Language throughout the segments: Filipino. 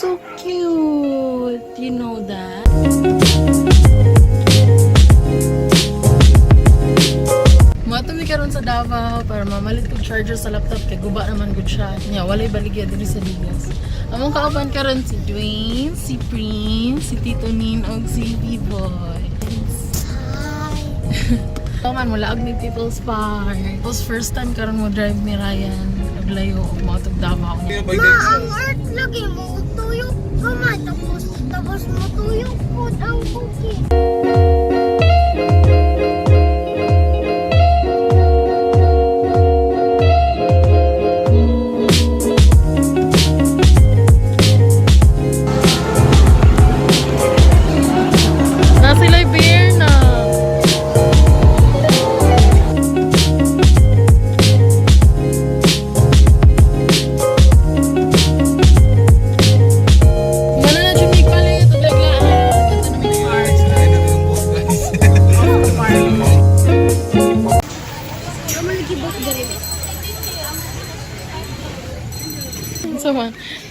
so cute. You know that? Matumi karon sa Davao para mamalit ko charger sa laptop kay guba naman gud siya. Nya walay baligya diri sa Digas. Among kauban karon si Dwayne, si Prince, si Tito Nin og si B-Boy. Taman mula og ni People's Park. Tapos first time karon mo drive ni Ryan og layo og matog Davao. Ma, ang art lagi mo tuyok kamay tapos mo tuyok pod ang buki.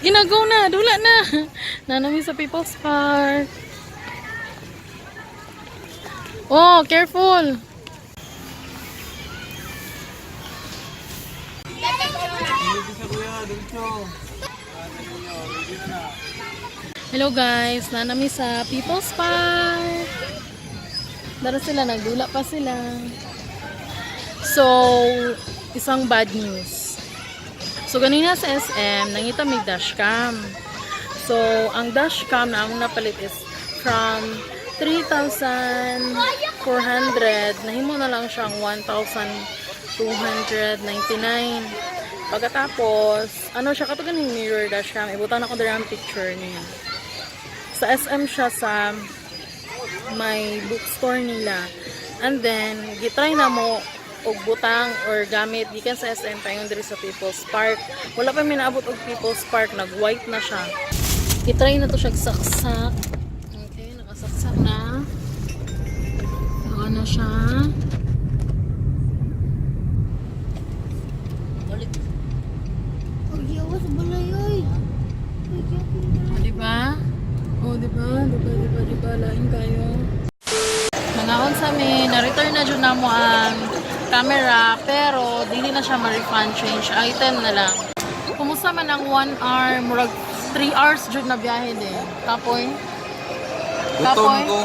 Ginagaw na, dula na. Nanami sa People's Park. Oh, careful. Hello guys, nanami sa People's Park. Dara sila, nagdula pa sila. So, isang bad news. So, ganina sa SM, nangita may dashcam. So, ang dashcam na among napalit is from 3,400, nahimo na lang siyang 1,299. Pagkatapos, ano siya, katulad ng mirror dashcam, ibutan ako dala ang picture niya. Sa SM siya sa may bookstore nila. And then, gitry na mo og butang or gamit gikan sa SM paingon diri sa People's Park. Wala pa minaabot og People's Park, nag-white na siya. I-try na to siya saksak. Okay, nakasaksak na. Saka na siya. Balik. Ang yawas balayoy. Diba? Oh, diba? Lain kayo. Mangaon sa amin, na-return na dyan na mo ang camera, pero dili na siya ma-refund, change item na lang. Kumusta man ang 1 hour, murag 3 hours dyan na biyahe din. Kapoy? Gutom ko.